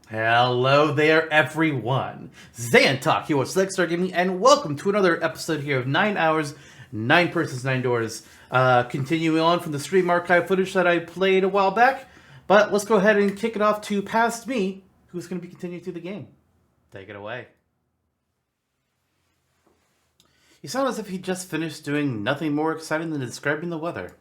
Hello there, everyone. Zantok here with Select Star Gaming, and welcome to another episode here of 9 Hours, 9 Persons, 9 Doors. Continuing on from the stream archive footage that I played a while back, but let's go ahead and kick it off to Past Me, who's going to be continuing through the game. Take it away. You sound as if he just finished doing nothing more exciting than describing the weather.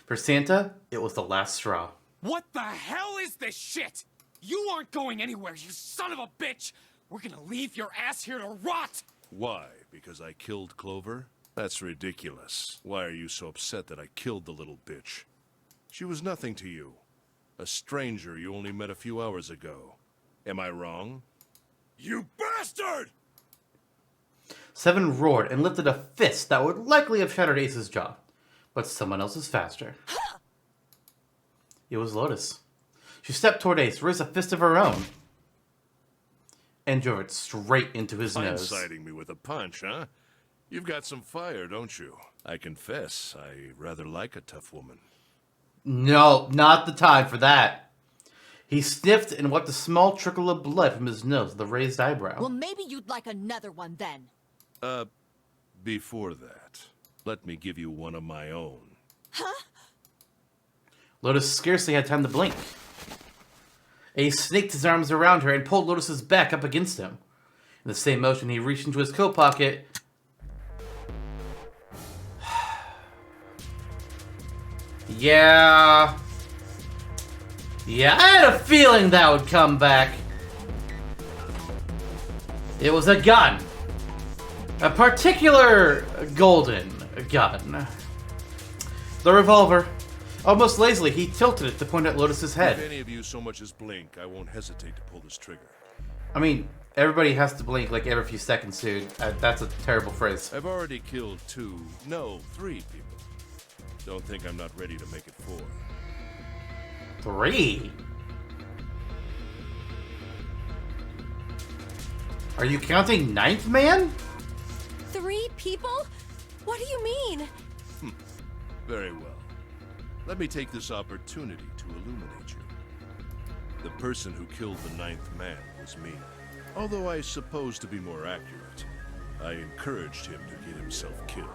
For Santa, it was the last straw. What the hell is this shit? You aren't going anywhere, you son of a bitch! We're gonna leave your ass here to rot! Why? Because I killed Clover? That's ridiculous. Why are you so upset that I killed the little bitch? She was nothing to you. A stranger you only met a few hours ago. Am I wrong? You bastard! Seven roared and lifted a fist that would likely have shattered Ace's jaw. But someone else is faster. It was Lotus. She stepped toward Ace, raised a fist of her own, and drove it straight into his nose. Blindsiding me with a punch, huh? You've got some fire, don't you? I confess, I rather like a tough woman. No, not the time for that. He sniffed and wiped a small trickle of blood from his nose with a raised eyebrow. Well, maybe you'd like another one then. Before that, let me give you one of my own. Huh? Lotus scarcely had time to blink. Ace snaked his arms around her and pulled Lotus's back up against him. In the same motion, he reached into his coat pocket. Yeah, I had a feeling that would come back. It was a gun. A particular golden gun. The revolver. Almost lazily, he tilted it to point at Lotus's head. If any of you so much as blink, I won't hesitate to pull this trigger. I mean, everybody has to blink like every few seconds, dude. That's a terrible phrase. I've already killed 3 people. Don't think I'm not ready to make it 4. 3? Are you counting Ninth Man? 3 people? What do you mean? Very well. Let me take this opportunity to illuminate you. The person who killed the 9th man was me. Although I suppose to be more accurate, I encouraged him to get himself killed.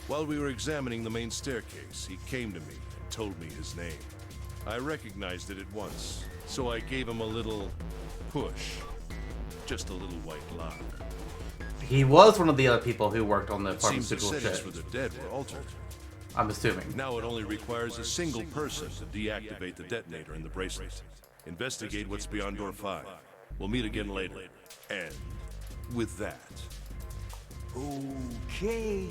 While we were examining the main staircase, he came to me and told me his name. I recognized it at once, so I gave him a little push. Just a little white lie. He was one of the other people who worked on the It seems the pharmaceutical settings ship. for the dead were altered. I'm assuming. Now it only requires a single person to deactivate the detonator in the bracelet. Investigate what's beyond door 5. We'll meet again later. And with that... Okay.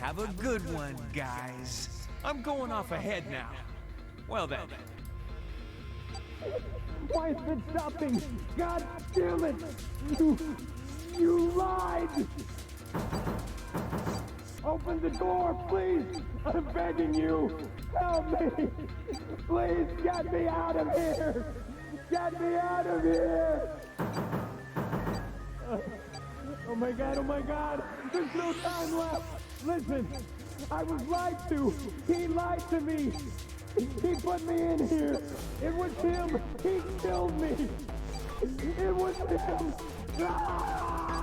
Have a good one, guys. I'm going off ahead now. Well then. Why is it stopping? God damn it! You lied! Open the door, please! I'm begging you! Help me! Please get me out of here! Get me out of here! Oh my god! There's no time left! Listen! I was lied to! He lied to me! He put me in here! It was him! He killed me! It was him! Ah!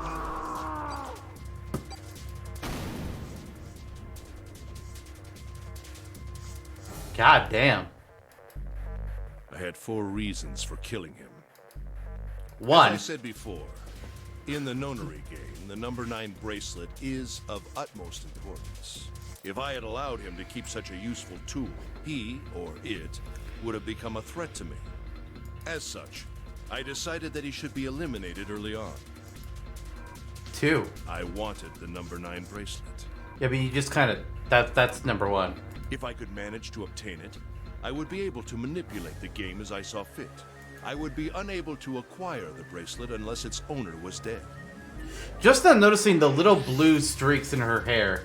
God damn. I had 4 reasons for killing him. As 1. I said before, in the Nonary Game, the number 9 bracelet is of utmost importance. If I had allowed him to keep such a useful tool, he, or it, would have become a threat to me. As such, I decided that he should be eliminated early on. 2. I wanted the number 9 bracelet. Yeah, but you just kind of... That's number 1. If I could manage to obtain it, I would be able to manipulate the game as I saw fit. I would be unable to acquire the bracelet unless its owner was dead. Just not noticing the little blue streaks in her hair.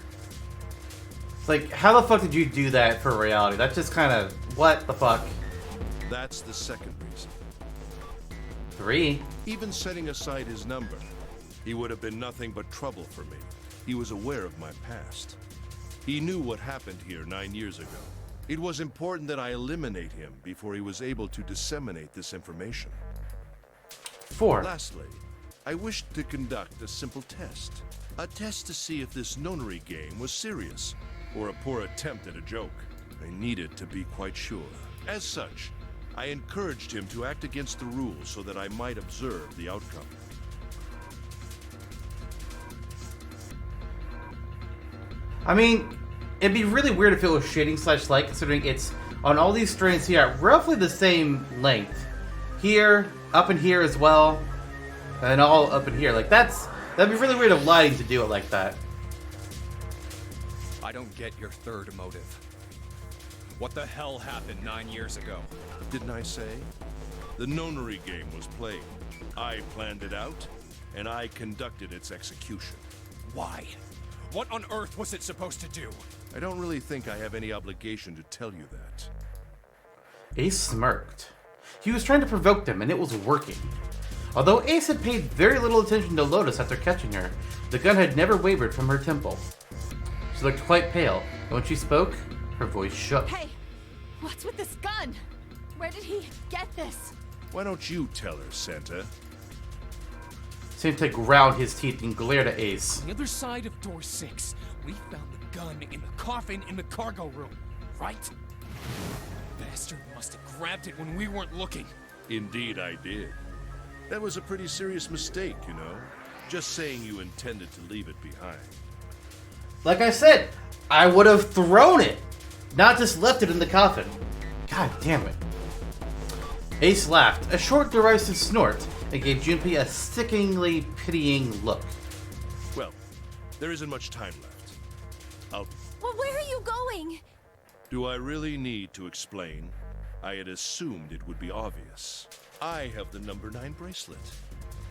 It's like, how the fuck did you do that for reality? That's just kind of... What the fuck? That's the second reason. 3. Even setting aside his number, he would have been nothing but trouble for me. He was aware of my past. He knew what happened here 9 years ago. It was important that I eliminate him before he was able to disseminate this information. 4. Lastly, I wished to conduct a simple test. A test to see if this Nonary game was serious, or a poor attempt at a joke. I needed to be quite sure. As such, I encouraged him to act against the rules so that I might observe the outcome. I mean, it'd be really weird if it was shading/light, considering it's on all these strands here, roughly the same length. Here, up in here as well, and all up in here. Like, that'd be really weird of lighting to do it like that. I don't get your third motive. What the hell happened 9 years ago? Didn't I say? The Nonary game was played. I planned it out, and I conducted its execution. Why? What on earth was it supposed to do? I don't really think I have any obligation to tell you that. Ace smirked. He was trying to provoke them, and it was working. Although Ace had paid very little attention to Lotus after catching her, the gun had never wavered from her temple. She looked quite pale, and when she spoke, her voice shook. Hey, what's with this gun? Where did he get this? Why don't you tell her, Santa? Santa ground his teeth and glared at Ace. On the other side of door 6, we found the gun in the coffin in the cargo room, right? Bastard must have grabbed it when we weren't looking. Indeed I did. That was a pretty serious mistake, you know. Just saying you intended to leave it behind. Like I said, I would have thrown it, not just left it in the coffin. God damn it. Ace laughed, a short derisive snort, and gave Junpei a sickeningly pitying look. Well, there isn't much time left. Well, where are you going? Do I really need to explain? I had assumed it would be obvious. I have the number 9 bracelet,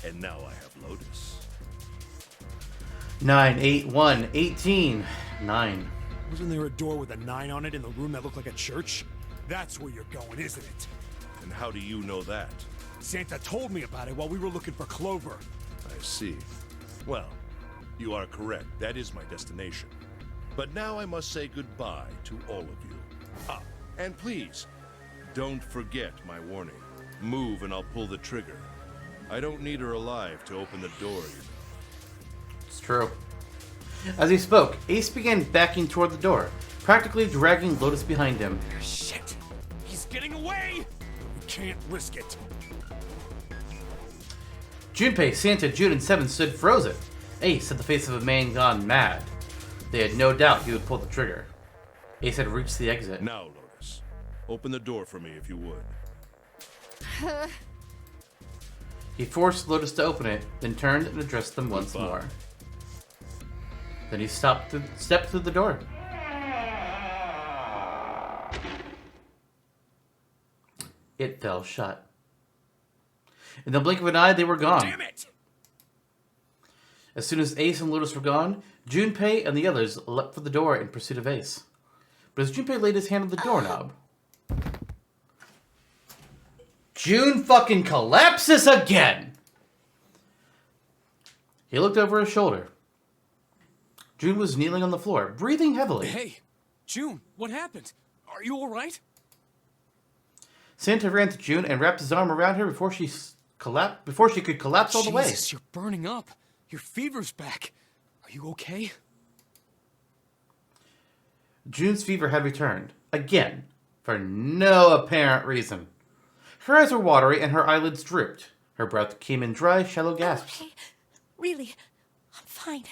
and now I have Lotus. 9, 8, 1, 18, 9. Wasn't there a door with a 9 on it in the room that looked like a church? That's where you're going, isn't it? And how do you know that? Santa told me about it while we were looking for Clover. I see. Well, you are correct. That is my destination. But now I must say goodbye to all of you. Ah, and please, don't forget my warning. Move and I'll pull the trigger. I don't need her alive to open the door, you know. It's true. As he spoke, Ace began backing toward the door, practically dragging Lotus behind him. Shit! He's getting away! We can't risk it. Junpei, Santa, June, and Seven stood frozen. Ace had the face of a man gone mad. They had no doubt he would pull the trigger. Ace had reached the exit. Now, Lotus, open the door for me if you would. He forced Lotus to open it, then turned and addressed them once more. Then he stepped through the door. It fell shut. In the blink of an eye, they were gone. Damn it! As soon as Ace and Lotus were gone, Junpei and the others leapt for the door in pursuit of Ace. But as Junpei laid his hand on the doorknob, June fucking collapses again! He looked over his shoulder. June was kneeling on the floor, breathing heavily. Hey, June, what happened? Are you alright? Santa ran to June and wrapped his arm around her before she could collapse all the way. Jesus, you're burning up. Your fever's back. Are you okay? June's fever had returned, again, for no apparent reason. Her eyes were watery and her eyelids drooped. Her breath came in dry, shallow gasps. Okay, really, I'm fine.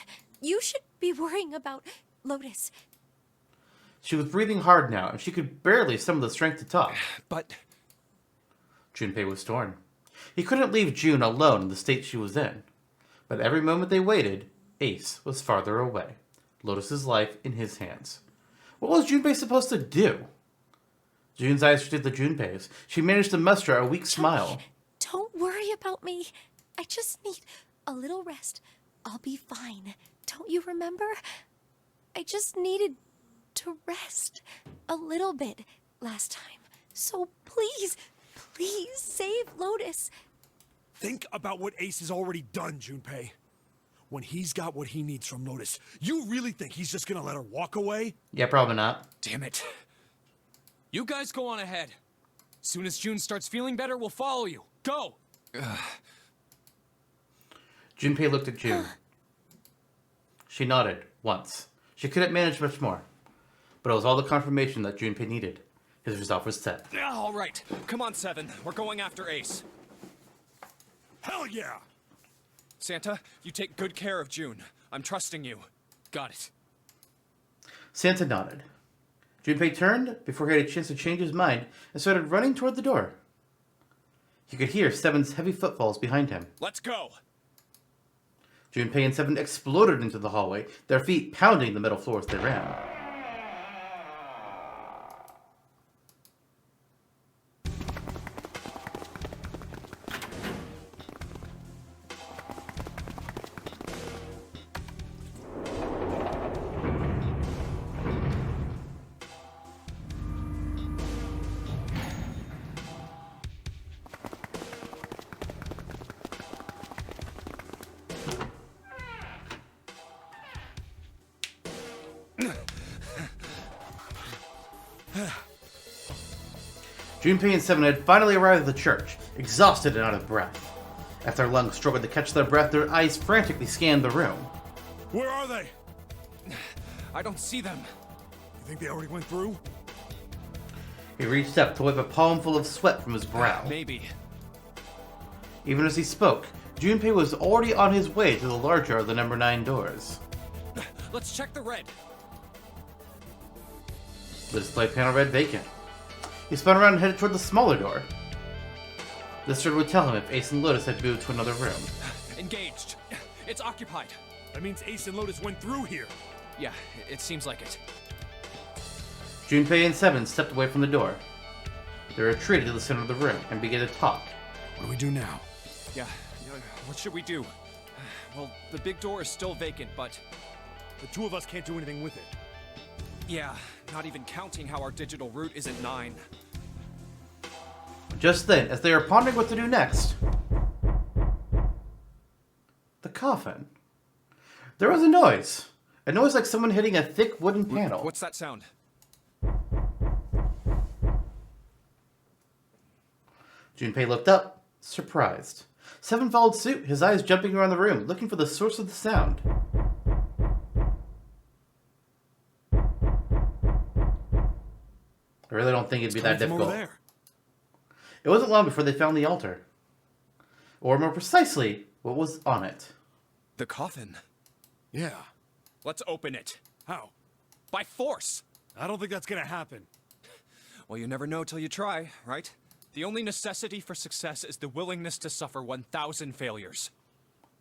You should be worrying about Lotus. She was breathing hard now, and she could barely summon the strength to talk. But Junpei was torn. He couldn't leave June alone in the state she was in. But every moment they waited, Ace was farther away, Lotus's life in his hands. What was Junpei supposed to do? June's eyes shifted to Junpei's. She managed to muster a weak smile. Don't worry about me. I just need a little rest. I'll be fine. Don't you remember? I just needed to rest a little bit last time. So please, please save Lotus. Think about what Ace has already done, Junpei. When he's got what he needs from Lotus, you really think he's just gonna let her walk away? Yeah, probably not. damn it. You guys go on ahead. Soon as June starts feeling better, we'll follow you. Go! Junpei looked at June. She nodded once. She couldn't manage much more. But it was all the confirmation that Junpei needed. His resolve was set. Yeah, all right. Come on, Seven. We're going after Ace. Hell yeah! Santa, you take good care of June. I'm trusting you. Got it. Santa nodded. Junpei turned before he had a chance to change his mind and started running toward the door. He could hear Seven's heavy footfalls behind him. Let's go! Junpei and Seven exploded into the hallway, their feet pounding the metal floor as they ran. Junpei and Seven had finally arrived at the church, exhausted and out of breath. As their lungs struggled to catch their breath, their eyes frantically scanned the room. Where are they? I don't see them. You think they already went through? He reached up to wipe a palmful of sweat from his brow. Maybe. Even as he spoke, Junpei was already on his way to the larger of the number 9 doors. Let's check the red. The display panel read vacant. He spun around and headed toward the smaller door. This door would tell him if Ace and Lotus had moved to another room. Engaged. It's occupied. That means Ace and Lotus went through here. Yeah, it seems like it. Junpei and Seven stepped away from the door. They retreated to the center of the room and began to talk. What do we do now? Yeah, what should we do? Well, the big door is still vacant, but... The two of us can't do anything with it. Yeah, not even counting how our digital route is at 9. Just then, as they were pondering what to do next, the coffin. There was a noise. A noise like someone hitting a thick wooden panel. What's that sound? Junpei looked up, surprised. Seven followed suit, his eyes jumping around the room, looking for the source of the sound. I really don't think it'd be that difficult. It wasn't long before they found the altar. Or more precisely, what was on it. The coffin. Yeah. Let's open it. How? By force! I don't think that's gonna happen. Well, you never know till you try, right? The only necessity for success is the willingness to suffer 1,000 failures.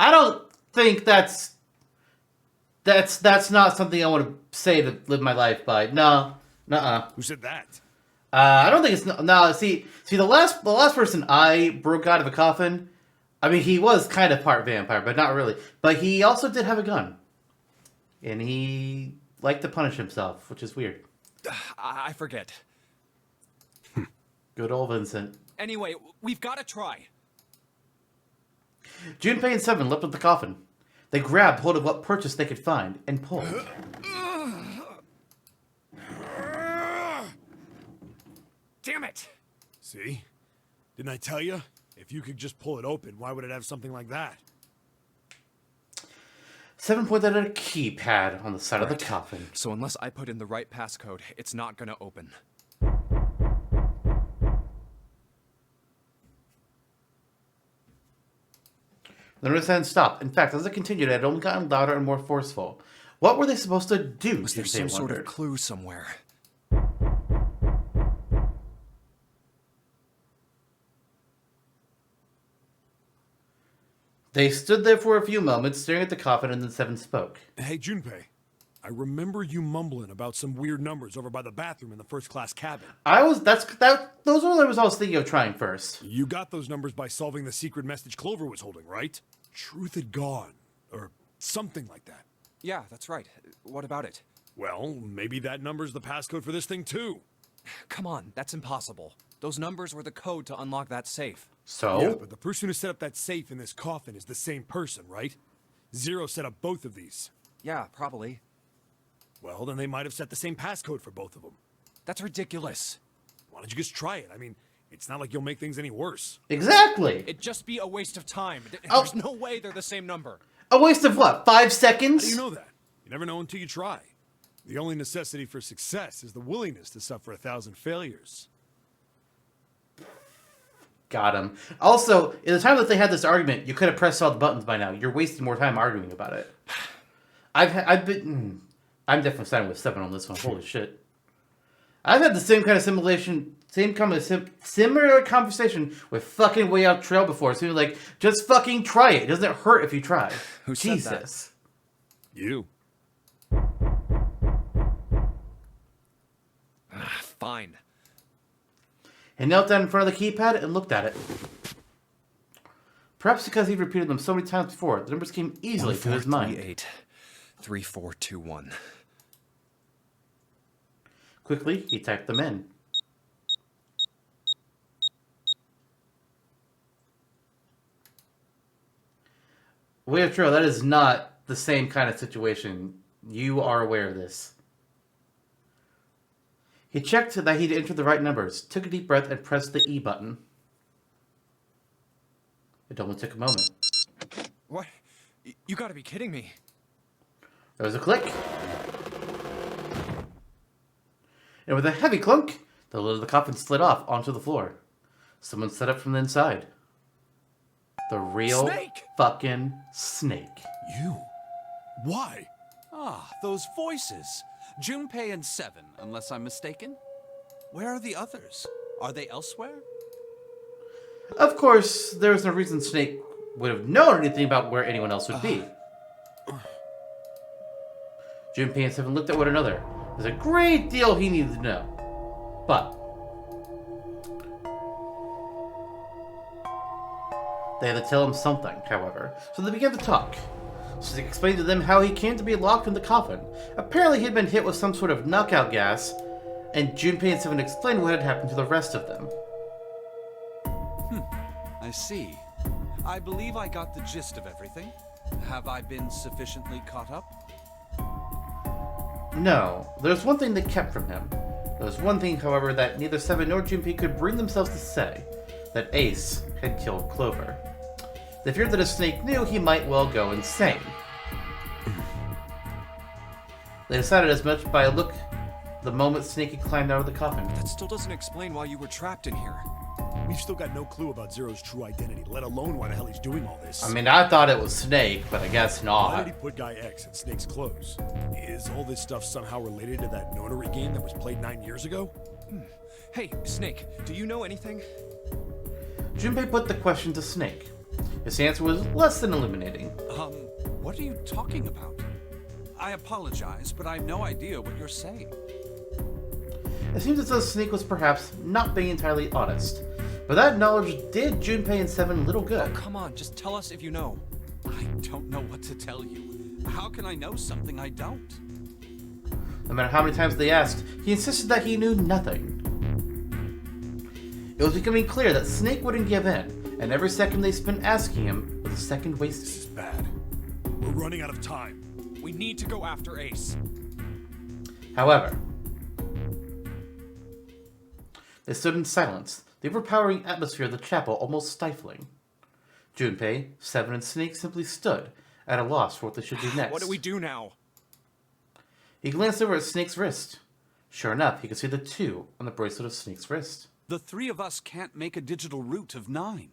I don't think that's not something I want to say to live my life by. No. Nuh-uh. Who said that? I don't think it's... No, see, the last person I broke out of a coffin, I mean, he was kind of part vampire, but not really. But he also did have a gun. And he liked to punish himself, which is weird. I forget. Good old Vincent. Anyway, we've got to try. Junpei and Seven leapt up the coffin. They grabbed hold of what purchase they could find and pulled. Damn it! See? Didn't I tell you? If you could just pull it open, why would it have something like that? Seven pointed at a keypad on the side of the coffin. So unless I put in the right passcode, it's not gonna open. The noise hadn't stopped. In fact, as it continued, it had only gotten louder and more forceful. What were they supposed to do? Was there some sort of clue somewhere? They stood there for a few moments, staring at the coffin, and then Seven spoke. Hey, Junpei. I remember you mumbling about some weird numbers over by the bathroom in the first-class cabin. Those were the numbers I was thinking of trying first. You got those numbers by solving the secret message Clover was holding, right? Truth had gone, or something like that. Yeah, that's right. What about it? Well, maybe that number's the passcode for this thing, too. Come on, that's impossible. Those numbers were the code to unlock that safe. So? Yeah, but the person who set up that safe in this coffin is the same person, right? Zero set up both of these. Yeah, probably. Well, then they might have set the same passcode for both of them. That's ridiculous. Why don't you just try it? I mean, it's not like you'll make things any worse. Exactly. It'd just be a waste of time. Oh. There's no way they're the same number. A waste of what? 5 seconds? How do you know that? You never know until you try. The only necessity for success is the willingness to suffer 1,000 failures. Got him. Also, in the time that they had this argument, you could have pressed all the buttons by now. You're wasting more time arguing about it. I'm definitely siding with 7 on this one. Holy shit. I've had the same kind of similar conversation with fucking Way Out Trail before. So you're like, just fucking try it. It doesn't hurt if you try. Who said that? Jesus. You. Fine. He knelt down in front of the keypad and looked at it. Perhaps because he'd repeated them so many times before, the numbers came easily to his mind. 3421. Quickly, he typed them in. Way of Trail, that is not the same kind of situation. You are aware of this. He checked that he'd entered the right numbers, took a deep breath, and pressed the E button. It only took a moment. What? You gotta be kidding me. There was a click. And with a heavy clunk, the lid of the coffin slid off onto the floor. Someone set up from the inside. The real Snake! fucking Snake. You? Why? Ah, those voices. Junpei and 7, unless I'm mistaken. Where are the others? Are they elsewhere? Of course, there was no reason Snake would have known anything about where anyone else would be. Junpei and 7 looked at one another. There's a great deal he needed to know. But they had to tell him something, however. So they began to talk. Snake explained to them how he came to be locked in the coffin. Apparently he had been hit with some sort of knockout gas, and Junpei and 7 explained what had happened to the rest of them. I see. I believe I got the gist of everything. Have I been sufficiently caught up? No, there's one thing they kept from him. There's one thing, however, that neither 7 nor Junpei could bring themselves to say. That Ace had killed Clover. They feared that if Snake knew, he might well go insane. They decided as much by a look the moment Snake had climbed out of the coffin. That still doesn't explain why you were trapped in here. We've still got no clue about Zero's true identity, let alone why the hell he's doing all this. I mean, I thought it was Snake, but I guess Why not. did he put Guy X in Snake's clothes? Is all this stuff somehow related to that Nonary game that was played 9 years ago? Hey, Snake, do you know anything? Junpei put the question to Snake. His answer was less than illuminating. What are you talking about? I apologize, but I have no idea what you're saying. It seems as though Snake was perhaps not being entirely honest. But that knowledge did Junpei and 7 little good. Oh, come on, just tell us if you know. I don't know what to tell you. How can I know something I don't? No matter how many times they asked, he insisted that he knew nothing. It was becoming clear that Snake wouldn't give in, and every second they spent asking him was a second This wasted. is bad. We're running out of time. We need to go after Ace. However, they stood in silence, the overpowering atmosphere of the chapel almost stifling. Junpei, 7, and Snake simply stood, at a loss for what they should do next. What do we do now? He glanced over at Snake's wrist. Sure enough, he could see the 2 on the bracelet of Snake's wrist. The 3 of us can't make a digital root of 9.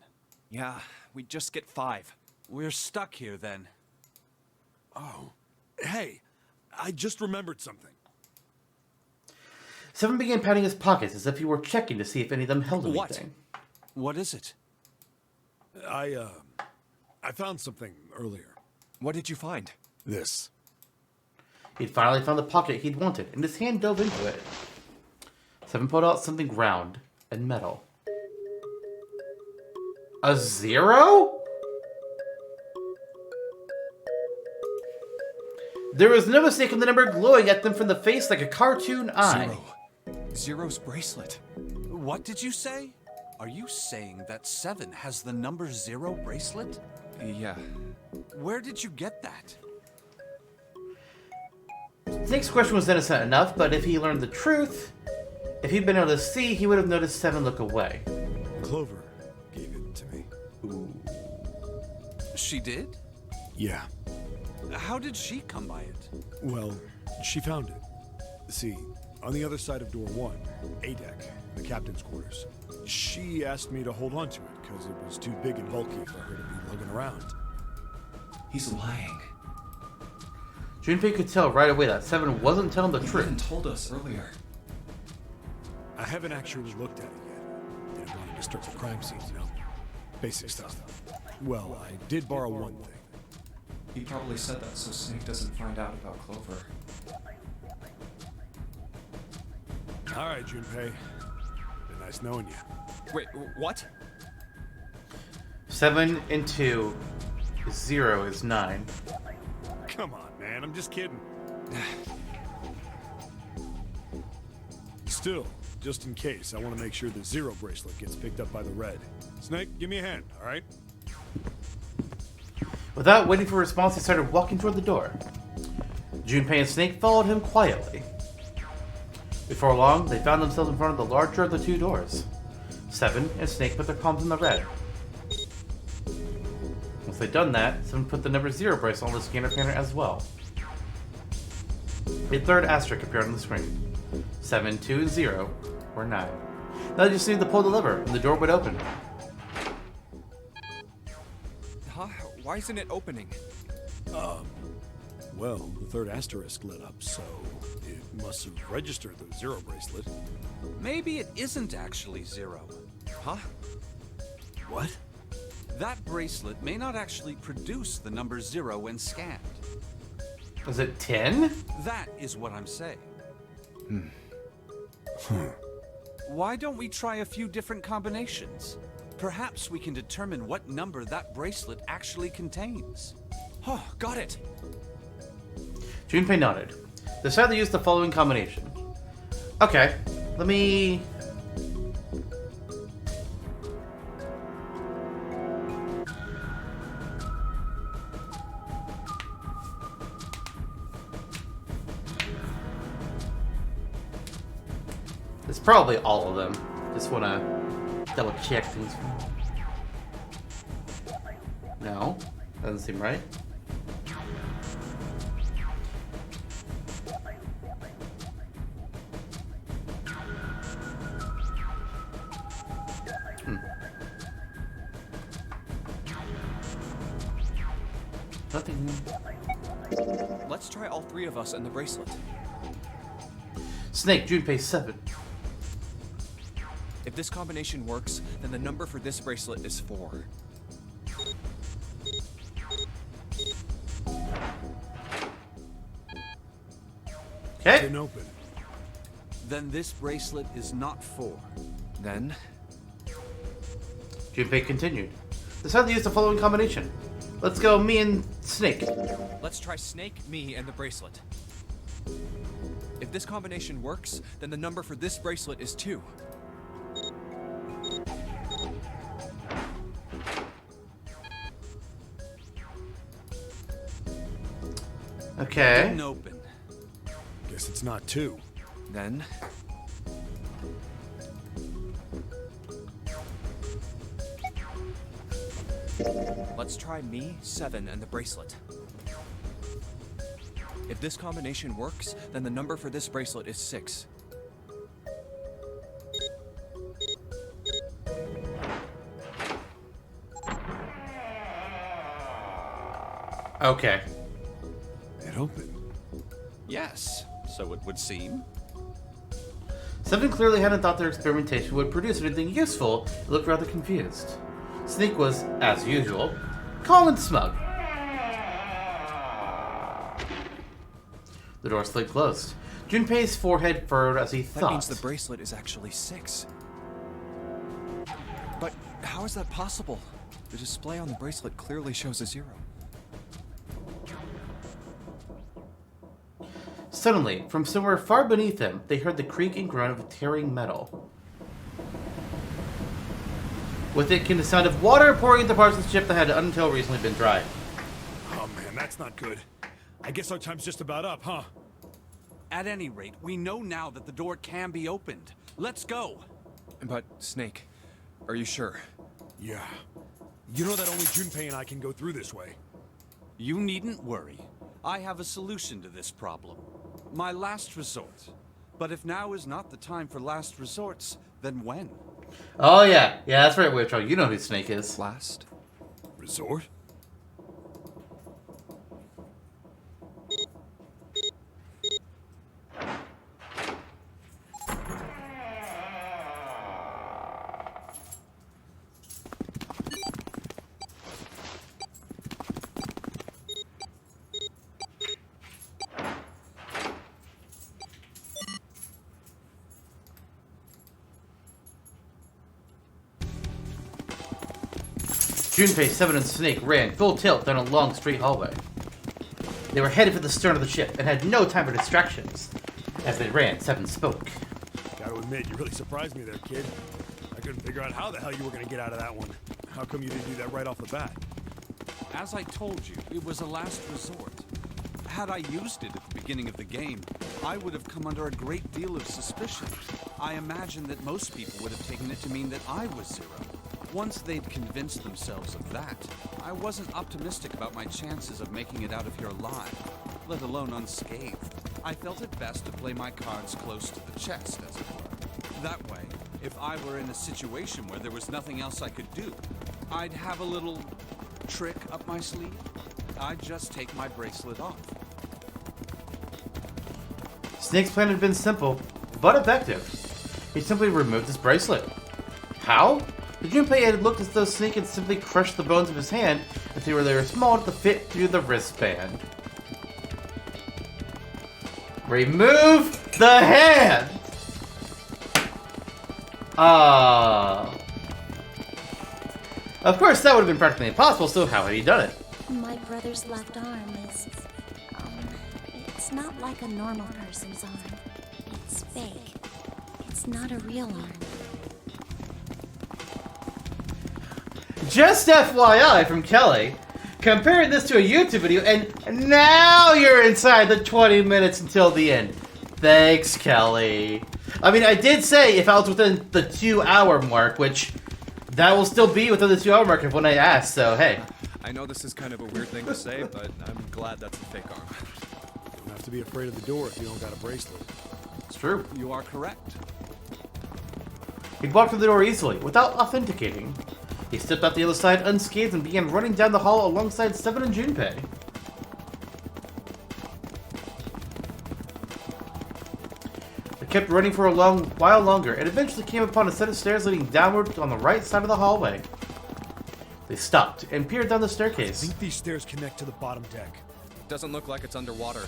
Yeah, we just get 5. We're stuck here then. Oh. Hey, I just remembered something. 7 began patting his pockets as if he were checking to see if any of them held What? anything. What is it? I found something earlier. What did you find? This. He'd finally found the pocket he'd wanted, and his hand dove into it. 7 pulled out something round and metal. A 0? There was no mistaking the number glowing at them from the face like a cartoon eye. 0. Zero's bracelet. What did you say? Are you saying that 7 has the number 0 bracelet? Yeah. Where did you get that? Snake's question was innocent enough, but if he learned the truth, If he'd been able to see, he would have noticed Seven look away. Clover gave it to me. She did? Yeah. How did she come by it? Well, she found it. See, on the other side of door 1, A deck, the captain's quarters. She asked me to hold on to it because it was too big and bulky for her to be lugging around. He's lying. Junpei could tell right away that Seven wasn't telling the He truth. even told us earlier. I haven't actually looked at it yet. Didn't want to disturb the crime scene, you know? Basic stuff. Well, I did borrow one thing. He probably said that so Snake doesn't find out about Clover. All right, Junpei. Been nice knowing you. Wait, what? 7 and 2, 0 is 9. Come on, man. I'm just kidding. Still, just in case, I want to make sure the 0 bracelet gets picked up by the red. Snake, give me a hand, all right? Without waiting for a response, he started walking toward the door. Junpei and Snake followed him quietly. Before long, they found themselves in front of the larger of the 2 doors. 7 and Snake put their palms in the red. Once they'd done that, 7 put the number 0 bracelet on the scanner panel as well. A third asterisk appeared on the screen. 7, 2, and 0 were 9. Now they just needed to pull the lever, and the door would open. Huh? Why isn't it opening? Well, the third asterisk lit up, so it must have registered the 0 bracelet. Maybe it isn't actually 0. Huh? What? That bracelet may not actually produce the number 0 when scanned. Is it 10? That is what I'm saying. Why don't we try a few different combinations? Perhaps we can determine what number that bracelet actually contains. Oh, got it. Junpei nodded. Decide to use the following combination. Okay, let me... It's probably all of them. Just want to double check things. No, doesn't seem right. Nothing. Let's try all 3 of us and the bracelet. Snake, Junpei 7. If this combination works, then the number for this bracelet is 4. Okay. Didn't open. Then this bracelet is not 4. Then, Junpei continued. Decide to use the following combination. Let's go, me and Snake. let's try Snake, me, and the bracelet. If this combination works, then the number for this bracelet is 2. Okay. Didn't open. Guess it's not 2. Then, let's try me, 7, and the bracelet. If this combination works, then the number for this bracelet is 6. Okay. It opened. Yes, so it would seem. 7 clearly hadn't thought their experimentation would produce anything useful. It looked rather confused. Snake was, as usual, calm and smug. The door slid closed. Junpei's forehead furrowed as he That thought. means the bracelet is actually 6. But how is that possible? The display on the bracelet clearly shows a 0. Suddenly, from somewhere far beneath them, they heard the creak and grunt of tearing metal. With it came the sound of water pouring into parts of the ship that had until recently been dry. Oh man, that's not good. I guess our time's just about up, huh? At any rate, we know now that the door can be opened. Let's go. But, Snake, are you sure? Yeah. You know that only Junpei and I can go through this way. You needn't worry. I have a solution to this problem. My last resort. But if now is not the time for last resorts, then when? Oh, yeah. Yeah, that's right, Witcher. You know who Snake is. Last? Resort? Junpei, Seven, and Snake ran full tilt down a long, straight hallway. They were headed for the stern of the ship and had no time for distractions. As they ran, Seven spoke. Gotta admit, you really surprised me there, kid. I couldn't figure out how the hell you were gonna get out of that one. How come you didn't do that right off the bat? As I told you, it was a last resort. Had I used it at the beginning of the game, I would have come under a great deal of suspicion. I imagine that most people would have taken it to mean that I was Zero. Once they'd convinced themselves of that, I wasn't optimistic about my chances of making it out of here alive, let alone unscathed. I felt it best to play my cards close to the chest, as it were. That way, if I were in a situation where there was nothing else I could do, I'd have a little trick up my sleeve. I'd just take my bracelet off. Snake's plan had been simple, but effective. He simply removed his bracelet. How? The Junpei had looked as though Snake had simply crushed the bones of his hand as they were small enough to fit through the wristband. Remove the hand! Of course, that would have been practically impossible, so how had he done it? My brother's left arm is, it's not like a normal person's arm. It's fake. It's not a real arm. Just FYI from Kelly, comparing this to a YouTube video, and now you're inside the 20 minutes until the end. Thanks, Kelly. I mean, I did say if I was within the 2-hour mark, which that will still be within the 2-hour mark of when I asked, so hey. I know this is kind of a weird thing to say, but I'm glad that's a fake arm. You don't have to be afraid of the door if you don't got a bracelet. It's true. You are correct. He walked through the door easily, without authenticating. He stepped out the other side unscathed and began running down the hall alongside Seven and Junpei. They kept running for a long while longer and eventually came upon a set of stairs leading downward on the right side of the hallway. They stopped and peered down the I staircase. think these stairs connect to the bottom deck. Doesn't look like it's underwater.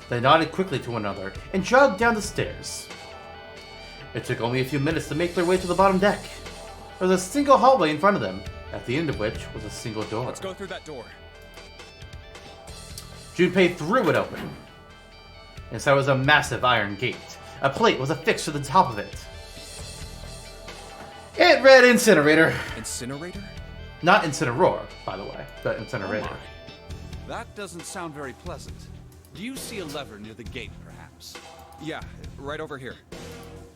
They nodded quickly to one another and jogged down the stairs. It took only a few minutes to make their way to the bottom deck. There was a single hallway in front of them, at the end of which was a single door. Let's go through that door. Junpei threw it open. Inside was a massive iron gate. A plate was affixed to the top of it. It read Incinerator. Incinerator? Not Incineroar, by the way, but Incinerator. Oh my. That doesn't sound very pleasant. Do you see a lever near the gate, perhaps? Yeah, right over here.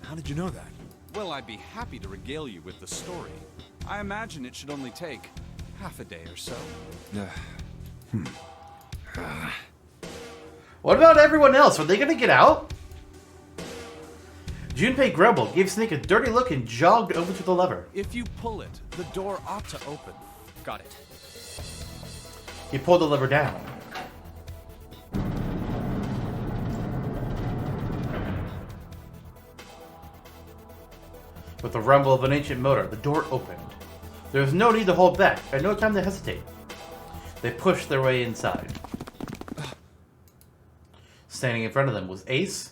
How did you know that? Well, I'd be happy to regale you with the story. I imagine it should only take half a day or so. What about everyone else? Are they gonna get out? Junpei grumbled, gave Snake a dirty look, and jogged over to the lever. If you pull it, the door ought to open. Got it. He pulled the lever down. With the rumble of an ancient motor, the door opened. There was no need to hold back, and no time to hesitate. They pushed their way inside. Standing in front of them was Ace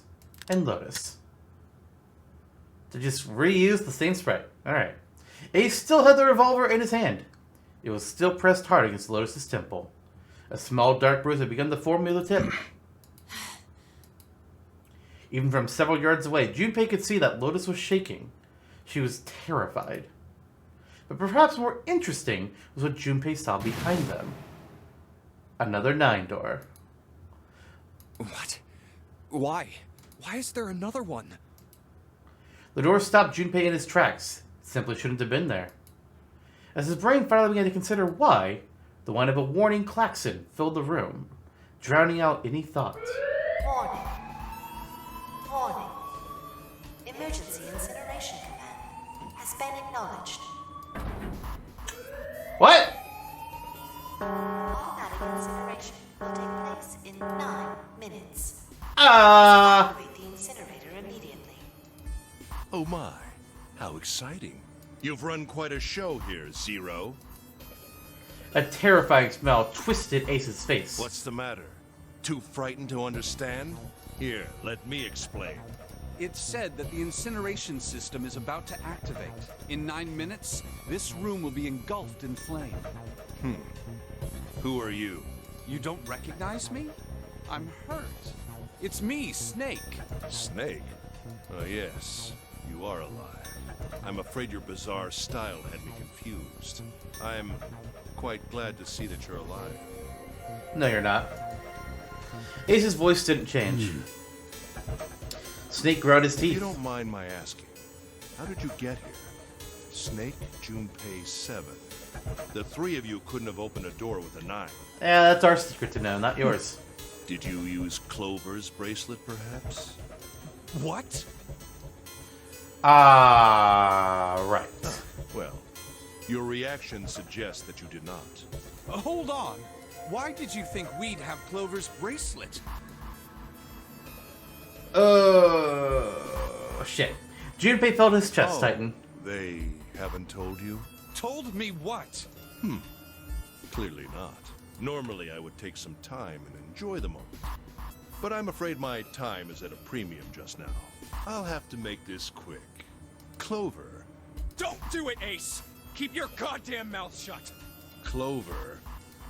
and Lotus. To just reuse the same sprite. Alright. Ace still had the revolver in his hand. It was still pressed hard against Lotus's temple. A small dark bruise had begun to form near the tip. Even from several yards away, Junpei could see that Lotus was shaking. She was terrified. But perhaps more interesting was what Junpei saw behind them. Another 9 door. What? Why? Why is there another one? The door stopped Junpei in his tracks. It simply shouldn't have been there. As his brain finally began to consider why, the whine of a warning klaxon filled the room, drowning out any thought. Warning. Warning. Emergency incineration command has been acknowledged. What? Automatic incineration will take place in 9 minutes. Activate the incinerator immediately. Oh my, how exciting. You've run quite a show here, Zero. A terrifying smile twisted Ace's face. What's the matter? Too frightened to understand? Here, let me explain. It's said that the incineration system is about to activate. In 9 minutes, this room will be engulfed in flame. Who are you? You don't recognize me? I'm hurt. It's me, Snake. Snake? Oh yes, you are alive. I'm afraid your bizarre style had me confused. I'm quite glad to see that you're alive. No, you're not. Ace's voice didn't change. Snake ground his If you teeth. don't mind my asking, how did you get here? Snake, Junpei 7. The three of you couldn't have opened a door with a knife. Yeah, that's our secret to know, not yours. Did you use Clover's bracelet, perhaps? What? Right. Well, your reaction suggests that you did not. Hold on. Why did you think we'd have Clover's bracelet? Shit. Junpei felt his chest Oh, tighten. They haven't told you? Told me what? Clearly not. Normally, I would take some time and enjoy the moment. But I'm afraid my time is at a premium just now. I'll have to make this quick. Clover. Don't do it, Ace! Keep your goddamn mouth shut! Clover.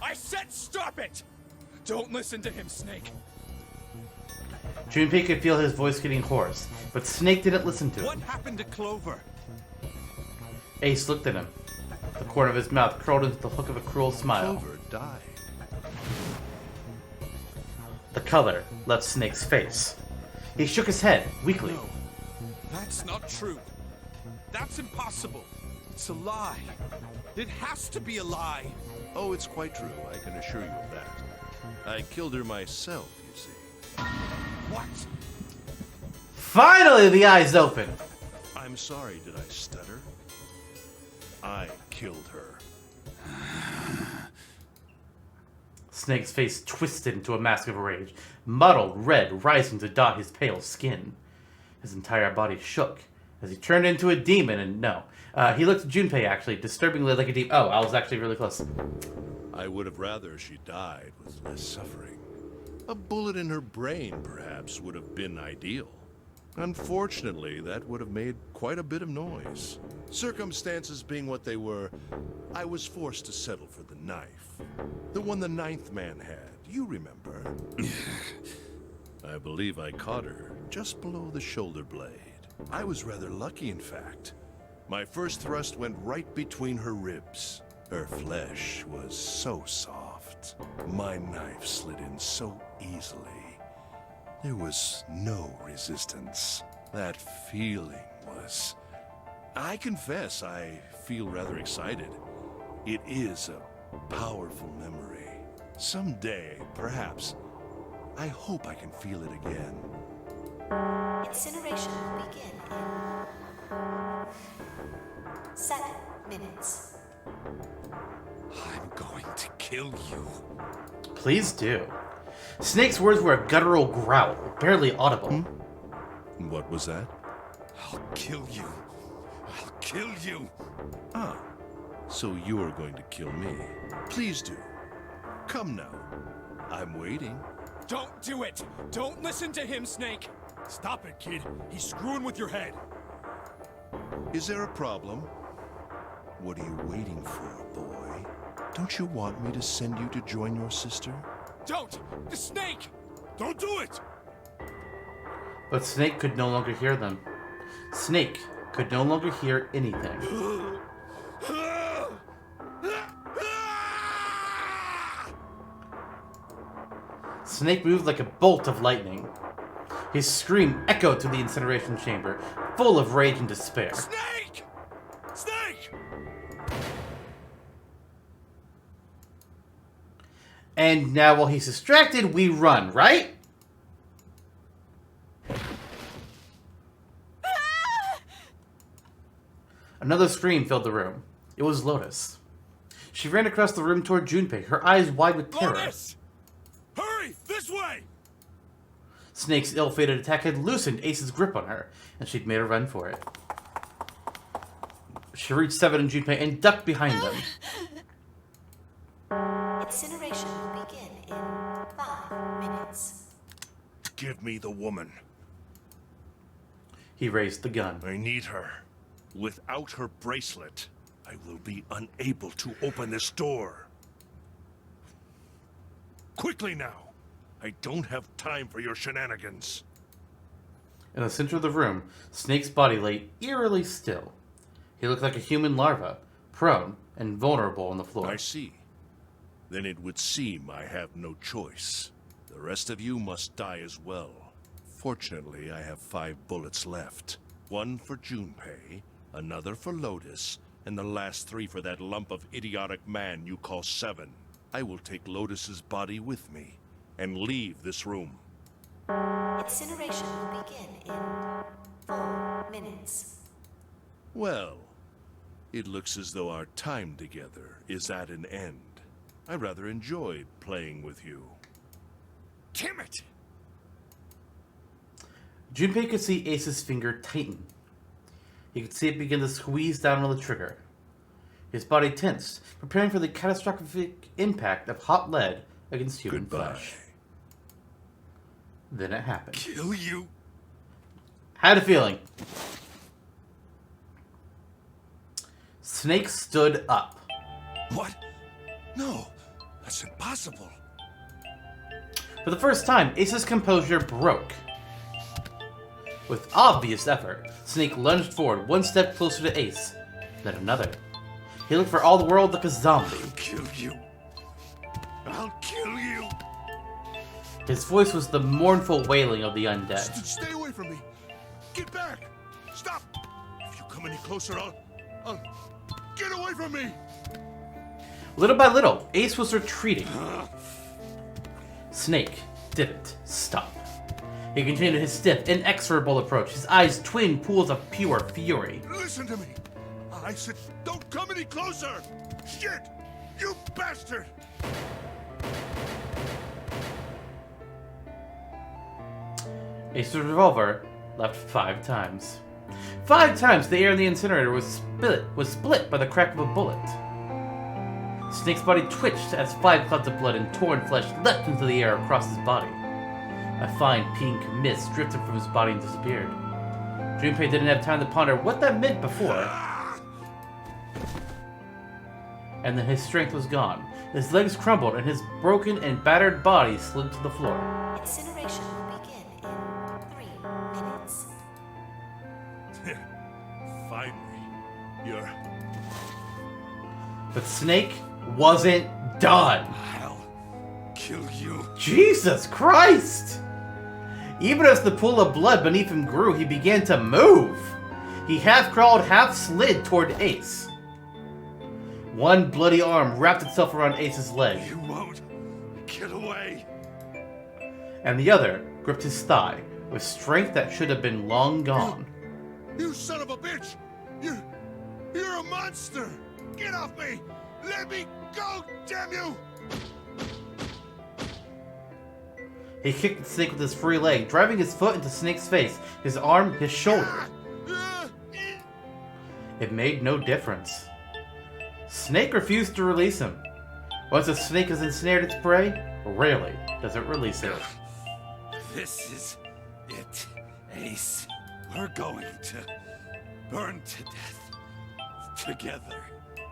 I said stop it! Don't listen to him, Snake. Junpei could feel his voice getting hoarse, but Snake didn't listen to What him. happened to Clover? Ace looked at him. The corner of his mouth curled into the hook of a cruel smile. Clover died. The color left Snake's face. He shook his head, weakly. No, that's not true. That's impossible. It's a lie. It has to be a lie. Oh, it's quite true. I can assure you of that. I killed her myself, you see. What? Finally, the eyes open. I'm sorry, did I stutter? I killed her. Snake's face twisted into a mask of rage, mottled red rising to dot his pale skin. His entire body shook as he turned into a demon, and he looked at Junpei, actually, disturbingly like a demon. Oh, I was actually really close. I would have rather she died with less suffering. A bullet in her brain, perhaps, would have been ideal. Unfortunately, that would have made quite a bit of noise. Circumstances being what they were, I was forced to settle for the knife. The one the ninth man had, you remember. I believe I caught her just below the shoulder blade. I was rather lucky, in fact. My first thrust went right between her ribs. Her flesh was so soft. My knife slid in so easily. There was no resistance. That feeling was... I confess, I feel rather excited. It is a powerful memory. Someday, perhaps, I hope I can feel it again. Incineration will begin in 7 minutes. I'm going to kill you. Please do. Snake's words were a guttural growl, barely audible. What was that? I'll kill you. I'll kill you. Ah, so you're going to kill me. Please do. Come now. I'm waiting. Don't do it. Don't listen to him, Snake. Stop it, kid. He's screwing with your head. Is there a problem? What are you waiting for, boy? Don't you want me to send you to join your sister? Don't! The Snake! Don't do it! But Snake could no longer hear them. Snake could no longer hear anything. Snake moved like a bolt of lightning. His scream echoed through the incineration chamber, full of rage and despair. Snake! Snake! And now while he's distracted, we run, right? Another scream filled the room. It was Lotus. She ran across the room toward Junpei, her eyes wide with terror. Lotus! Hurry! This way! Snake's ill-fated attack had loosened Ace's grip on her, and she'd made a run for it. She reached Seven and Junpei and ducked behind them. Incineration will begin in 5 minutes. Give me the woman. He raised the gun. I need her. Without her bracelet, I will be unable to open this door. Quickly now! I don't have time for your shenanigans. In the center of the room, Snake's body lay eerily still. He looked like a human larva, prone and vulnerable on the floor. I see. Then it would seem I have no choice. The rest of you must die as well. Fortunately, I have 5 bullets left. 1 for Junpei, another for Lotus, and the last 3 for that lump of idiotic man you call Seven. I will take Lotus's body with me and leave this room. Incineration will begin in 4 minutes. Well, it looks as though our time together is at an end. I rather enjoyed playing with you. Damn it! Junpei could see Ace's finger tighten. He could see it begin to squeeze down on the trigger. His body tensed, preparing for the catastrophic impact of hot lead against human flesh. Then it happened. Kill you? Had a feeling. Snake stood up. What? No, that's impossible. For the first time, Ace's composure broke. With obvious effort, Snake lunged forward, one step closer to Ace, then another. He looked for all the world like a zombie. I'll kill you. I'll kill you. His voice was the mournful wailing of the undead. Stay away from me. Get back. Stop. If you come any closer, I'll get away from me. Little by little, Ace was retreating. Snake didn't stop. He continued his stiff, inexorable approach, his eyes twin pools of pure fury. Listen to me. I said don't come any closer. Shit. You bastard. Ace's revolver left 5 times. 5 times the air in the incinerator was split by the crack of a bullet. Snake's body twitched as 5 clouds of blood and torn flesh leapt into the air across his body. A fine pink mist drifted from his body and disappeared. Junpei didn't have time to ponder what that meant before. And then his strength was gone. His legs crumbled and his broken and battered body slid to the floor. Incineration will begin in 3 minutes. Finally, you're... But Snake wasn't done. I'll kill you. Jesus Christ! Even as the pool of blood beneath him grew, he began to move. He half crawled, half slid toward Ace. One bloody arm wrapped itself around Ace's leg, You won't get away. and the other gripped his thigh with strength that should have been long gone. You son of a bitch! You're a monster! Get off me! Let me go, damn you! He kicked the Snake with his free leg, driving his foot into Snake's face, his arm, his shoulder. It made no difference. Snake refused to release him. Once a snake has ensnared its prey, rarely does it release it. This is it, Ace. We're going to burn to death together.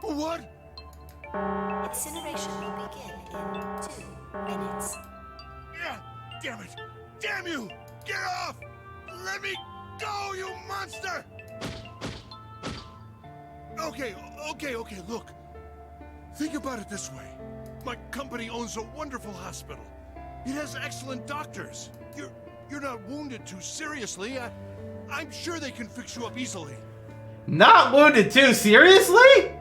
What? Incineration will begin in 2 minutes. Yeah, damn it! Damn you! Get off! Let me go, you monster! Okay, look. Think about it this way. My company owns a wonderful hospital. It has excellent doctors. You're not wounded too seriously. I'm sure they can fix you up easily. Not wounded too seriously?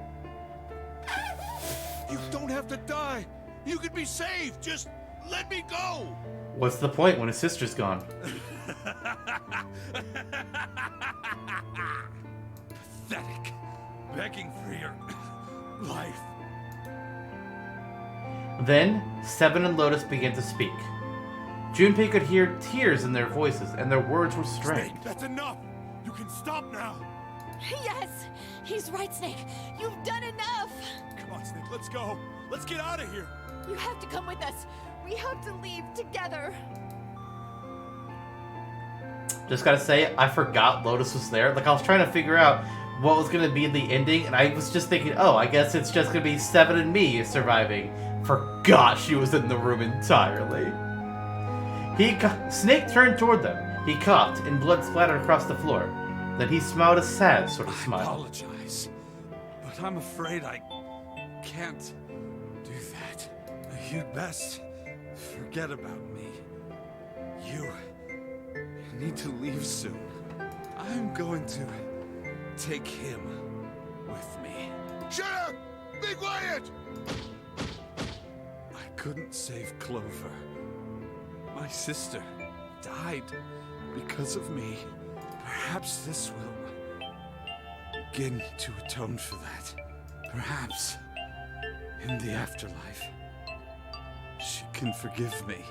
You don't have to die. You could be saved. Just let me go. What's the point when his sister's gone? Pathetic. Begging for your life. Then, Seven and Lotus began to speak. Junpei could hear tears in their voices, and their words were strained. Snake, that's enough! You can stop now! Yes! He's right, Snake. You've done enough! Come on, Snake, let's go. Let's get out of here. You have to come with us. We have to leave together. Just gotta say, I forgot Lotus was there. Like, I was trying to figure out what was gonna be the ending, and I was just thinking, oh, I guess it's just gonna be Seven and me surviving. Forgot she was in the room entirely. Snake turned toward them. He coughed, and blood splattered across the floor. Then he smiled a sad sort of smile. I apologize, but I'm afraid I can't do that. You'd best forget about me. You need to leave soon. I'm going to take him with me. Shut up! Be quiet! I couldn't save Clover. My sister died because of me. Perhaps this will begin to atone for that. Perhaps in the afterlife, she can forgive me.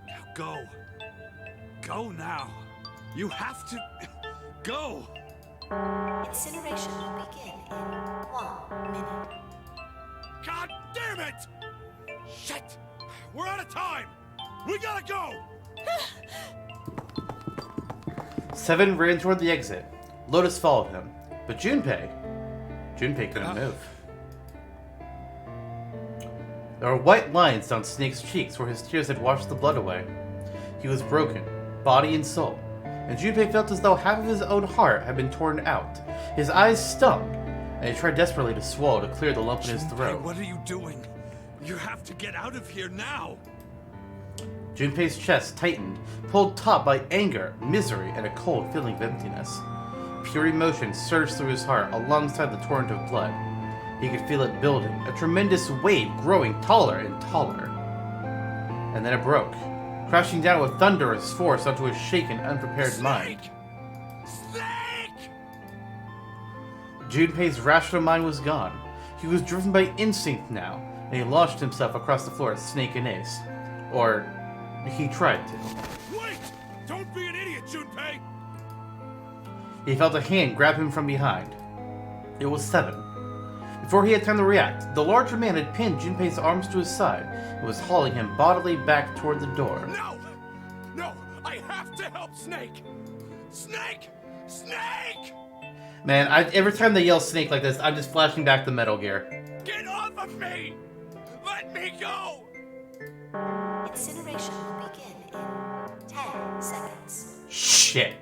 Now go. Go now. You have to go. Incineration will begin in 1 minute. God damn it! Shit! We're out of time! We gotta go! Seven ran toward the exit. Lotus followed him. But Junpei couldn't move. There were white lines down Snake's cheeks where his tears had washed the blood away. He was broken, body and soul, and Junpei felt as though half of his own heart had been torn out. His eyes stung, and he tried desperately to swallow to clear the lump in his throat. What are you doing? You have to get out of here now! Junpei's chest tightened, pulled taut by anger, misery, and a cold feeling of emptiness. Pure emotion surged through his heart alongside the torrent of blood. He could feel it building, a tremendous wave growing taller and taller. And then it broke, crashing down with thunderous force onto his shaken, unprepared mind. Snake! Junpei's rational mind was gone. He was driven by instinct now, and he launched himself across the floor at Snake and Ace. Or, he tried to. Wait! Don't be an idiot, Junpei! He felt a hand grab him from behind. It was Seven. Before he had time to react, the larger man had pinned Junpei's arms to his side and was hauling him bodily back toward the door. No! No! I have to help Snake! Snake! Snake! Man, every time they yell Snake like this, I'm just flashing back to Metal Gear. Get off of me! Let me go! Incineration will begin in 10 seconds. Shit.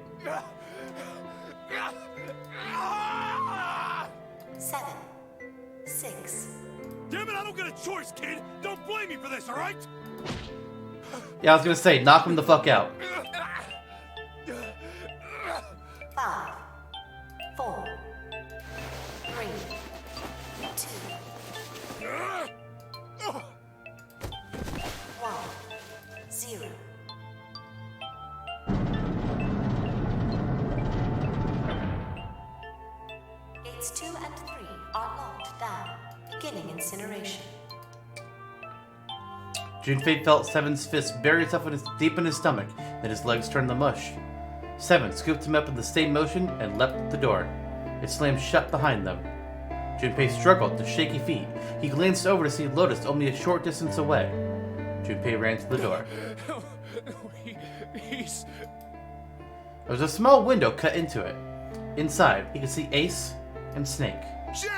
7, 6. Damn it, I don't get a choice, kid! Don't blame me for this, alright? Yeah, I was gonna say, knock him the fuck out. 5, 4, 3, 2, 1, 0. Gates 2 and 3 are locked down, beginning incineration. Junpei felt Seven's fist bury itself deep in his stomach, then his legs turned to mush. Seven scooped him up in the same motion and leapt at the door. It slammed shut behind them. Junpei struggled to shaky feet. He glanced over to see Lotus only a short distance away. Junpei ran to the door. He's... There was a small window cut into it. Inside, he could see Ace and Snake. Shit!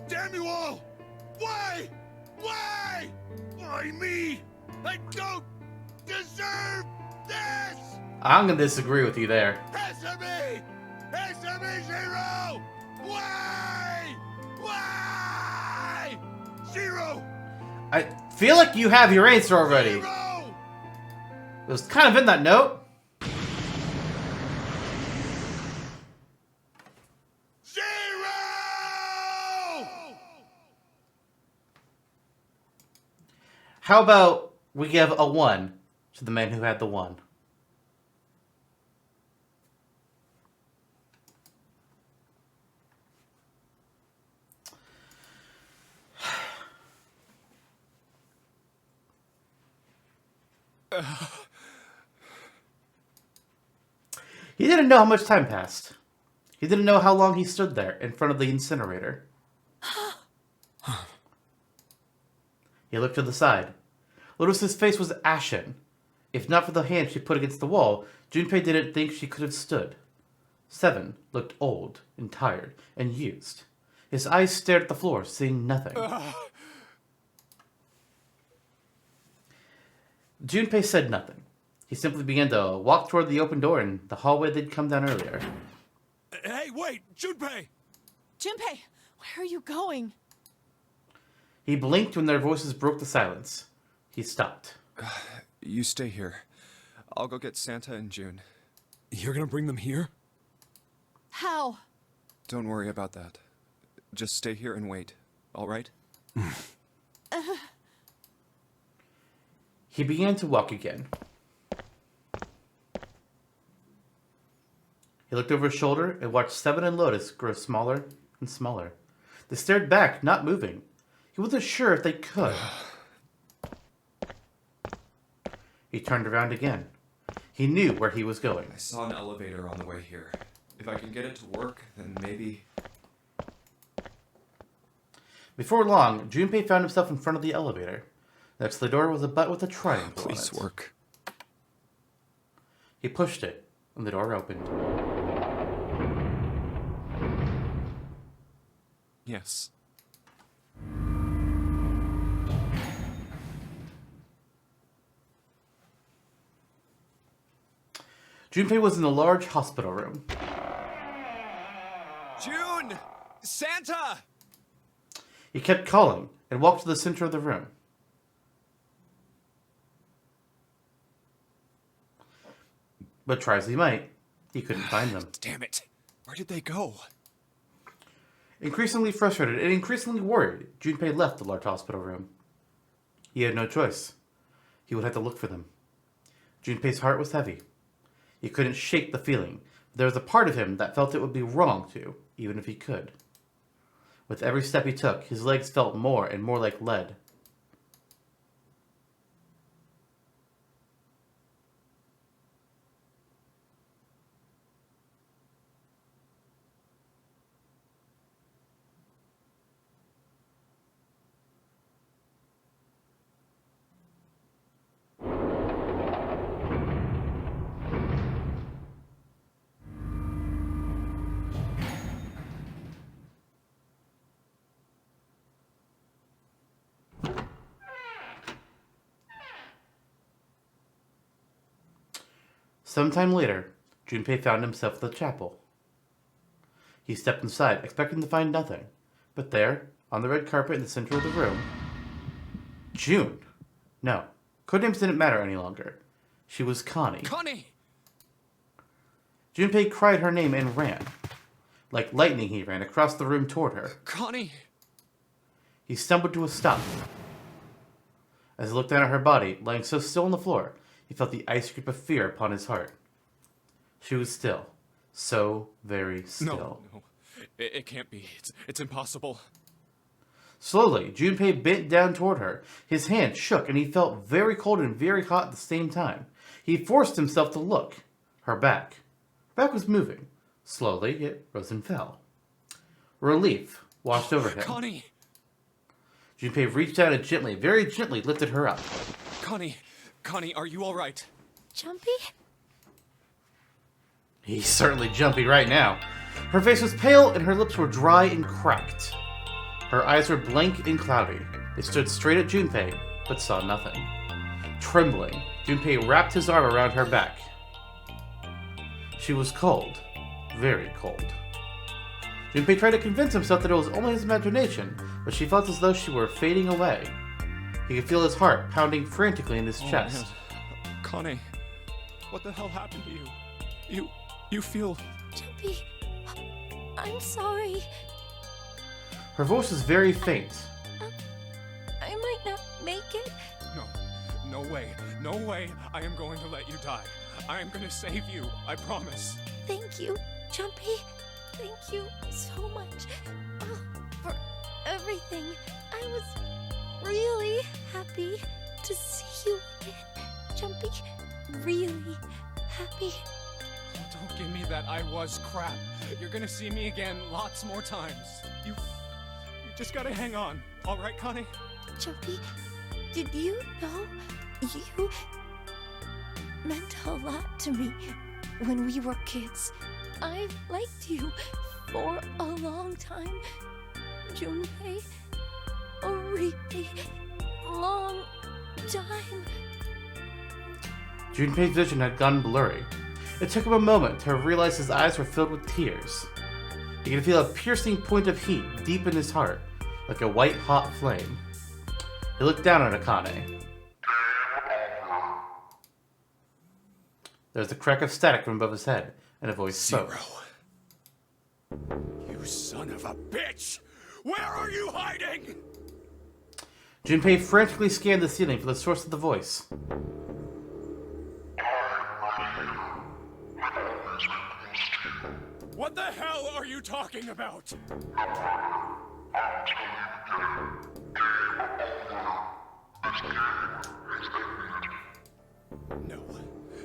Damn you all! Why? Why? Why me? I don't deserve this! I'm gonna disagree with you there. SME! SME Zero! Why? Why? Zero! I feel like you have your answer already. Zero! It was kind of in that note. How about we give a 1 to the man who had the 1? He didn't know how much time passed. He didn't know how long he stood there in front of the incinerator. He looked to the side. Lotus's face was ashen. If not for the hand she put against the wall, Junpei didn't think she could have stood. 7 looked old and tired and used. His eyes stared at the floor, seeing nothing. Junpei said nothing. He simply began to walk toward the open door in the hallway they'd come down earlier. Hey, wait! Junpei! Junpei, where are you going? He blinked when their voices broke the silence. He stopped. You stay here. I'll go get Santa and June. You're gonna bring them here? How? Don't worry about that. Just stay here and wait, all right? He began to walk again. He looked over his shoulder and watched 7 and Lotus grow smaller and smaller. They stared back, not moving. He wasn't sure if they could. He turned around again. He knew where he was going. I saw an elevator on the way here. If I can get it to work, then maybe... Before long, Junpei found himself in front of the elevator. Next to the door was a butt with a triangle on it. Please work. He pushed it, and the door opened. Yes. Junpei was in a large hospital room. June! Santa! He kept calling and walked to the center of the room. But try as he might, he couldn't find them. Damn it! Where did they go? Increasingly frustrated and increasingly worried, Junpei left the large hospital room. He had no choice. He would have to look for them. Junpei's heart was heavy. He couldn't shake the feeling. There was a part of him that felt it would be wrong to, even if he could. With every step he took, his legs felt more and more like lead. Sometime later, Junpei found himself at the chapel. He stepped inside, expecting to find nothing. But there, on the red carpet in the center of the room... June! No, codenames didn't matter any longer. She was Connie. Connie! Junpei cried her name and ran. Like lightning he ran across the room toward her. Connie! He stumbled to a stop. As he looked down at her body, lying so still on the floor, he felt the ice grip of fear upon his heart. She was still. So very still. No. It can't be. It's impossible. Slowly, Junpei bent down toward her. His hand shook, and he felt very cold and very hot at the same time. He forced himself to look. Her back. Her back was moving. Slowly, it rose and fell. Relief washed over him. Connie! Junpei reached out and gently, very gently, lifted her up. Connie, are you all right? Jumpy? He's certainly jumpy right now. Her face was pale and her lips were dry and cracked. Her eyes were blank and cloudy. They stood straight at Junpei, but saw nothing. Trembling, Junpei wrapped his arm around her back. She was cold. Very cold. Junpei tried to convince himself that it was only his imagination, but she felt as though she were fading away. He could feel his heart pounding frantically in his chest. Man. Connie. What the hell happened to you? You feel... Junpei, I'm sorry. Her voice is very faint. I might not make it. No way. No way I am going to let you die. I am going to save you. I promise. Thank you, Junpei. Thank you so much for everything. I was really happy to see you again. Junpei, really happy. Don't give me that I was crap. You're gonna see me again lots more times. You just gotta hang on. All right, Connie? Junpei, did you know you meant a lot to me when we were kids? I've liked you for a long time, Junpei. A really long time. Junpei's vision had gone blurry. It took him a moment to realize his eyes were filled with tears. He could feel a piercing point of heat deep in his heart, like a white-hot flame. He looked down at Akane. There was a crack of static from above his head, and a voice spoke. Zero. You son of a bitch! Where are you hiding? Junpei frantically scanned the ceiling for the source of the voice. What the hell are you talking about?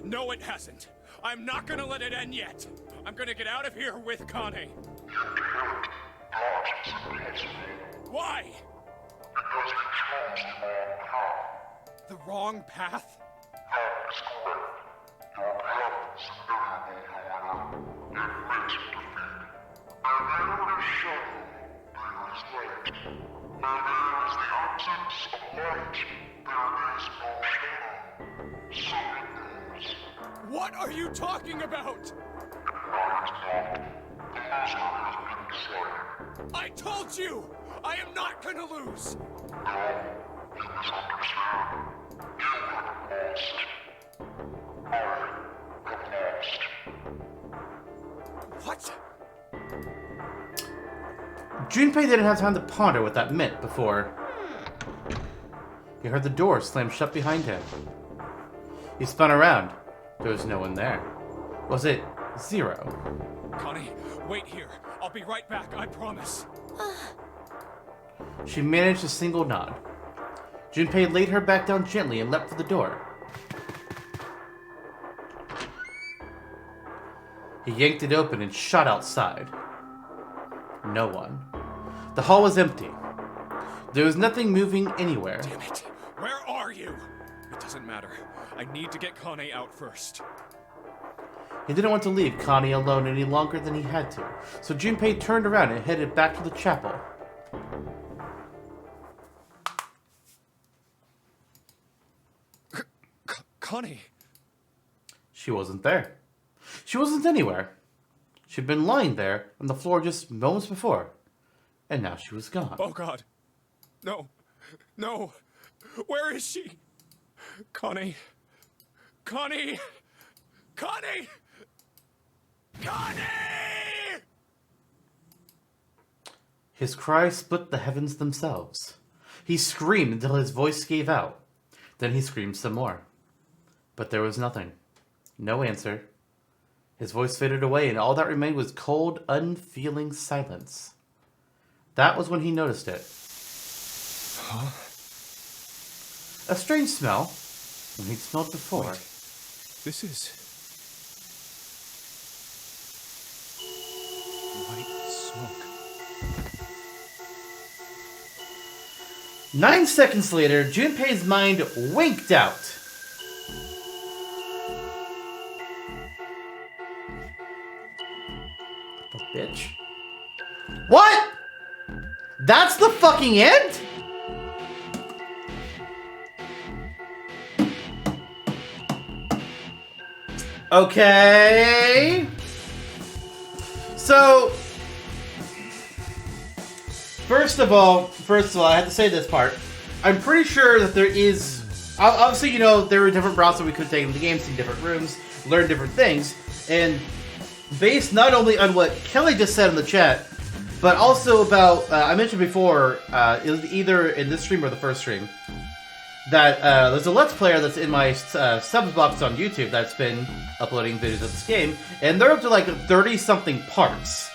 No, it hasn't. I'm not gonna let it end yet. I'm gonna get out of here with Connie. Why? Because you chose the wrong path. The wrong path? That is correct. Your path is invariable, however. It makes you defeat. And there is shadow, there is light. Where there is the absence of light, there is no shadow. So it goes. What are you talking about? I told you! I am not gonna lose! No, you misunderstand. You have lost. I have lost. What? Junpei didn't have time to ponder what that meant before he heard the door slam shut behind him. He spun around. There was no one there. Was it Zero? Connie, wait here. I'll be right back, I promise. She managed a single nod. Junpei laid her back down gently and leapt for the door. He yanked it open and shot outside. No one. The hall was empty. There was nothing moving anywhere. Damn it. Where are you? It doesn't matter. I need to get Connie out first. He didn't want to leave Connie alone any longer than he had to, so Junpei turned around and headed back to the chapel. Connie! She wasn't there. She wasn't anywhere. She'd been lying there on the floor just moments before, and now she was gone. Oh God. No. No. Where is she? Connie. Connie! Connie! Connie! His cry split the heavens themselves. He screamed until his voice gave out. Then he screamed some more. But there was nothing. No answer. His voice faded away, and all that remained was cold, unfeeling silence. That was when he noticed it. Huh? A strange smell, when he'd smelled before. Wait. This is... white smoke. 9 seconds later, Junpei's mind winked out. The bitch. What? That's the fucking end? Okay. So, first of all, I have to say this part. I'm pretty sure that there is... Obviously, you know, there were different routes that we could take in the game, seen different rooms. learn different things. And based not only on what Kelly just said in the chat, but also about, I mentioned before, it was either in this stream or the first stream, that there's a Let's Player that's in my subs box on YouTube that's been uploading videos of this game, and they're up to like 30-something parts.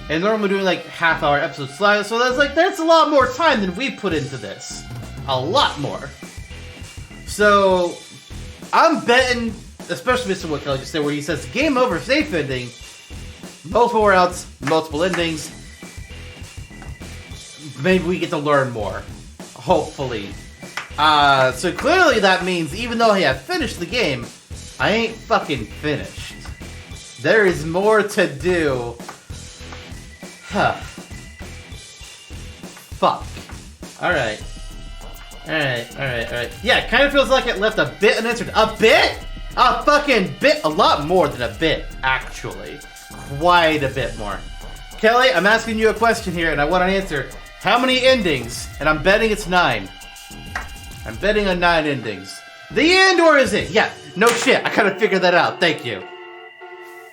And they're only doing like half-hour episodes, so that's a lot more time than we put into this. A lot more. So, I'm betting, especially based on what Kelly just said, where he says, game over, safe ending, multiple routes, multiple endings. Maybe we get to learn more. Hopefully. So clearly that means even though I have finished the game, I ain't fucking finished. There is more to do. Huh. Fuck. Alright. Alright. Yeah, it kind of feels like it left a bit unanswered. A bit? A fucking bit. A lot more than a bit, actually. Quite a bit more. Kelly, I'm asking you a question here, and I want an answer. How many endings? And I'm betting it's 9. I'm betting on 9 endings. The end, or is it? Yeah, no shit. I gotta figure that out. Thank you.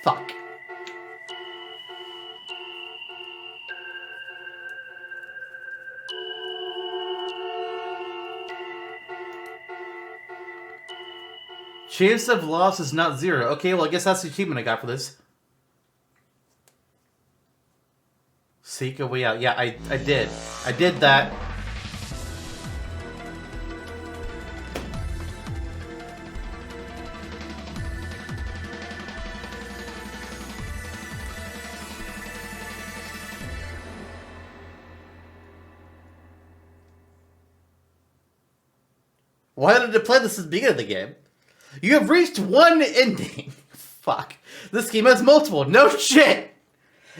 Fuck. Chance of loss is not 0. Okay, well, I guess that's the achievement I got for this. Seek a way out. Yeah, I did. I did that. Why did it play this at the beginning of the game? You have reached one ending. Fuck. This game has multiple. No shit.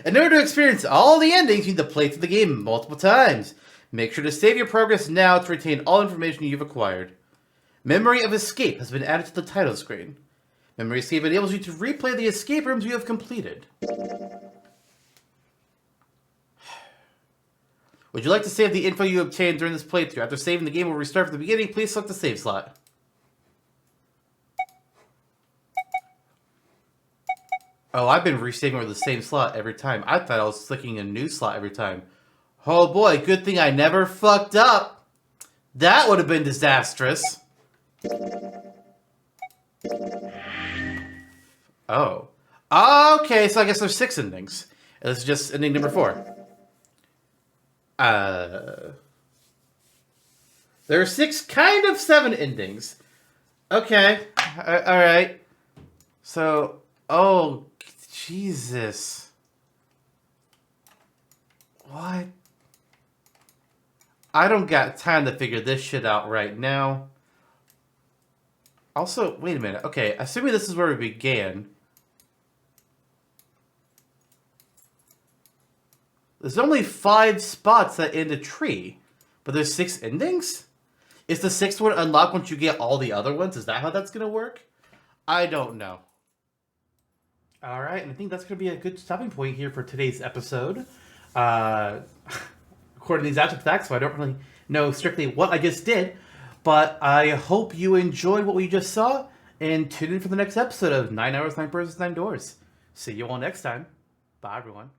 In order to experience all the endings, you need to play through the game multiple times. Make sure to save your progress now to retain all information you've acquired. Memory of Escape has been added to the title screen. Memory Escape enables you to replay the escape rooms you have completed. Would you like to save the info you obtained during this playthrough? After saving, the game will restart from the beginning. Please select the save slot. Oh, I've been resaving with the same slot every time. I thought I was clicking a new slot every time. Oh boy, good thing I never fucked up. That would have been disastrous. Oh. Okay, so I guess there's 6 endings. This is just ending number 4. There are 6, kind of 7 endings. Okay. Alright. So, oh, Jesus. What? I don't got time to figure this shit out right now. Also, wait a minute. Okay, assuming this is where we began. There's only 5 spots that end a tree, but there's 6 endings? Is the 6th one unlocked once you get all the other ones? Is that how that's going to work? I don't know. Alright, and I think that's going to be a good stopping point here for today's episode. According to these after facts, so I don't really know strictly what I just did, but I hope you enjoyed what we just saw, and tune in for the next episode of 9 Hours, 9 Persons, 9 Doors. See you all next time. Bye, everyone.